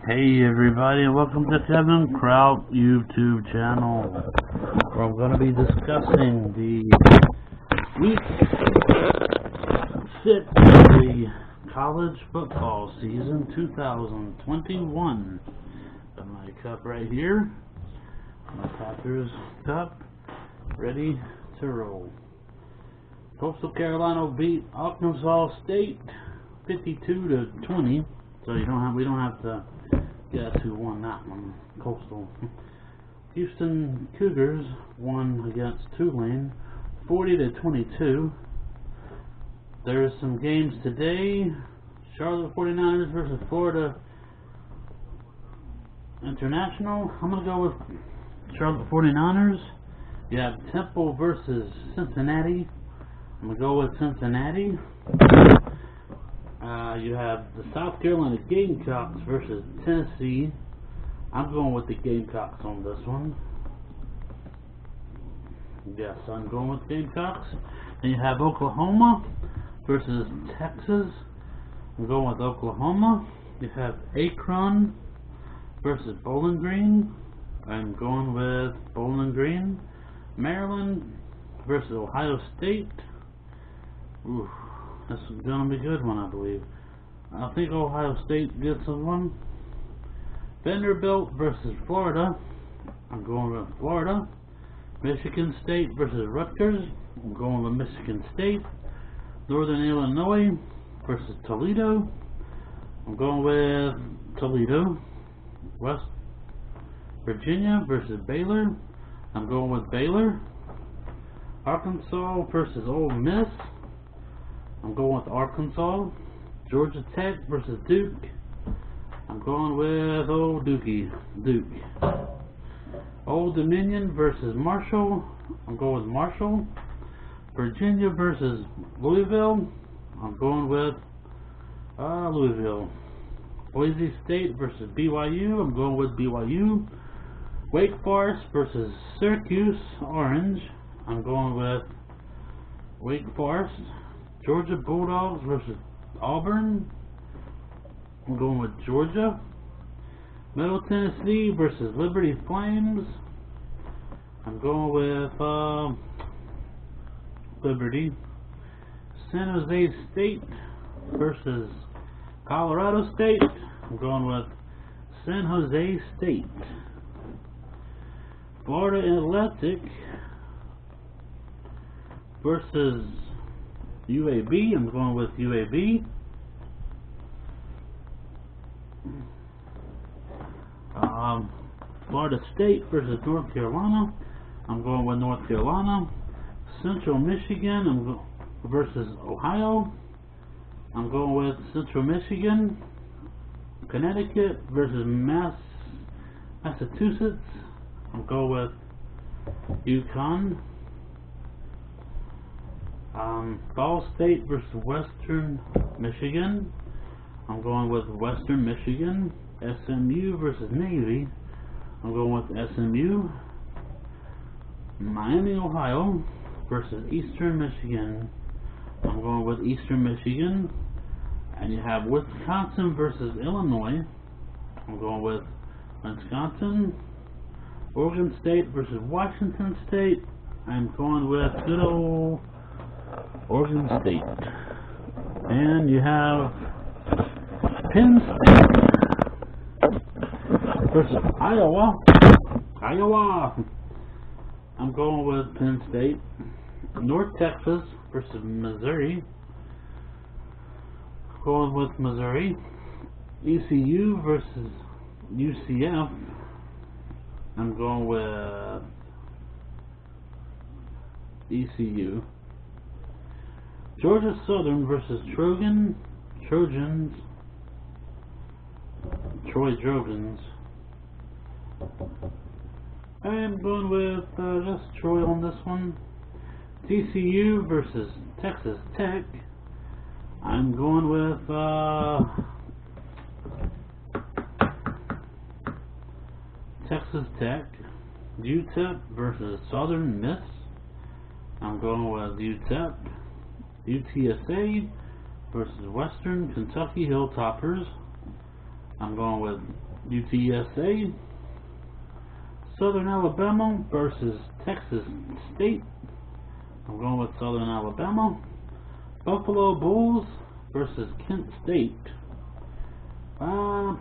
Hey everybody, and welcome to Kevin Kraut YouTube channel, where I'm going to be discussing the week 6 of the college football season 2021. Got my cup right here, my Packers cup, ready to roll. Coastal Carolina beat Arkansas State 52-20, so we don't have to guess who won that one. Coastal. Houston Cougars won against Tulane 40-22. There's some games today. Charlotte 49ers versus Florida International. I'm going to go with Charlotte 49ers. You have Temple versus Cincinnati. I'm going to go with Cincinnati. You have the South Carolina Gamecocks versus Tennessee. I'm going with the Gamecocks on this one. Yes, I'm going with Gamecocks. And you have Oklahoma versus Texas. I'm going with Oklahoma. You have Akron versus Bowling Green. I'm going with Bowling Green. Maryland versus Ohio State. Ooh, this is going to be a good one, I believe. I think Ohio State gets one. Vanderbilt versus Florida. I'm going with Florida. Michigan State versus Rutgers. I'm going with Michigan State. Northern Illinois versus Toledo. I'm going with Toledo. West Virginia versus Baylor. I'm going with Baylor. Arkansas versus Ole Miss. I'm going with Arkansas. Georgia Tech versus Duke. I'm going with Old Duke. Old Dominion versus Marshall. I'm going with Marshall. Virginia versus Louisville. I'm going with Louisville. Boise State versus BYU. I'm going with BYU. Wake Forest versus Syracuse Orange. I'm going with Wake Forest. Georgia Bulldogs versus Auburn. I'm going with Georgia. Middle Tennessee versus Liberty Flames. I'm going with Liberty. San Jose State versus Colorado State. I'm going with San Jose State. Florida Atlantic versus UAB. I'm going with UAB. Florida State versus North Carolina. I'm going with North Carolina. Central Michigan versus Ohio. I'm going with Central Michigan. Connecticut versus Massachusetts. I'm going with UConn. Ball State versus Western Michigan. I'm going with Western Michigan. SMU versus Navy. I'm going with SMU. Miami, Ohio versus Eastern Michigan. I'm going with Eastern Michigan. And you have Wisconsin versus Illinois. I'm going with Wisconsin. Oregon State versus Washington State. I'm going with good old Oregon State. And you have Penn State versus Iowa. I'm going with Penn State. North Texas versus Missouri. Going with Missouri. ECU versus UCF. I'm going with ECU. Georgia Southern versus Trojans. Troy Trojans. I'm going with just Troy on this one. TCU versus Texas Tech. I'm going with Texas Tech. UTEP versus Southern Miss. I'm going with UTEP. UTSA versus Western Kentucky Hilltoppers. I'm going with UTSA. Southern Alabama versus Texas State. I'm going with Southern Alabama. Buffalo Bulls versus Kent State. I'm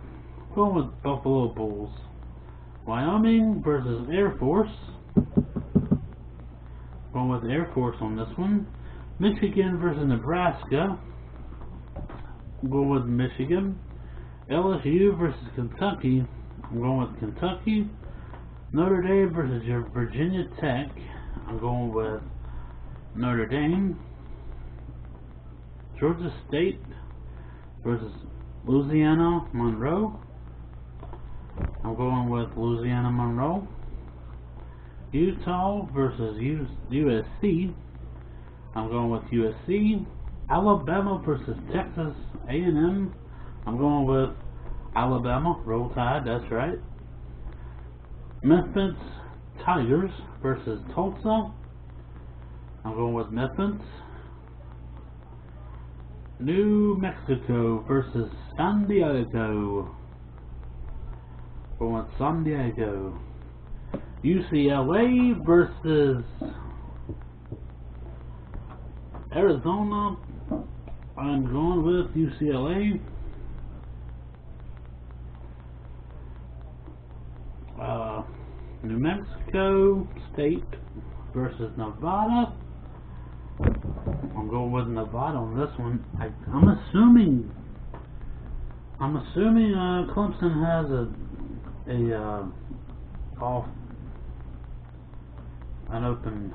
going with Buffalo Bulls. Wyoming versus Air Force. Going with Air Force on this one. Michigan versus Nebraska. I'm going with Michigan. LSU versus Kentucky. I'm going with Kentucky. Notre Dame versus Virginia Tech. I'm going with Notre Dame. Georgia State versus Louisiana Monroe. I'm going with Louisiana Monroe. Utah versus USC. I'm going with USC. Alabama versus Texas A&M. I'm going with Alabama. Roll Tide, that's right. Memphis Tigers versus Tulsa. I'm going with Memphis. New Mexico versus San Diego. Going with San Diego. UCLA versus Arizona. I'm going with UCLA. New Mexico State versus Nevada. I'm going with Nevada on this one. I'm assuming Clemson has an open.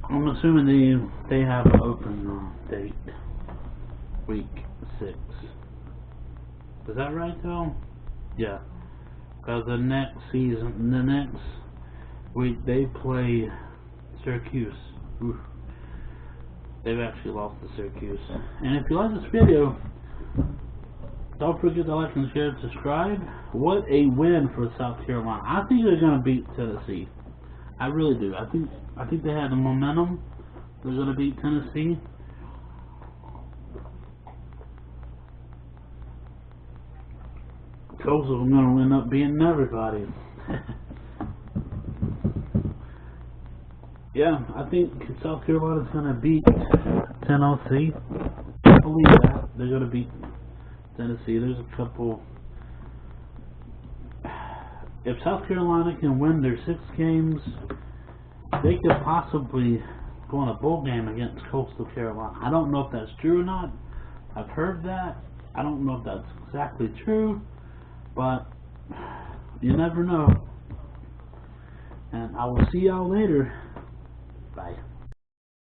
I'm assuming they have an open date, week 6. Is that right though? Yeah. Because the next week they play Syracuse. Oof. They've actually lost to Syracuse. And if you like this video, don't forget to like and share and subscribe. What a win for South Carolina. I think they're gonna beat Tennessee. I really do. I think they have the momentum. They're gonna beat Tennessee. Tulsa is going to end up beating everybody. Yeah, I think South Carolina is going to beat Tennessee. I believe that. They're going to beat Tennessee. There's a couple. If South Carolina can win their 6 games, they could possibly go in a bowl game against Coastal Carolina. I don't know if that's true or not. I've heard that. I don't know if that's exactly true. But you never know. And I will see y'all later. Bye.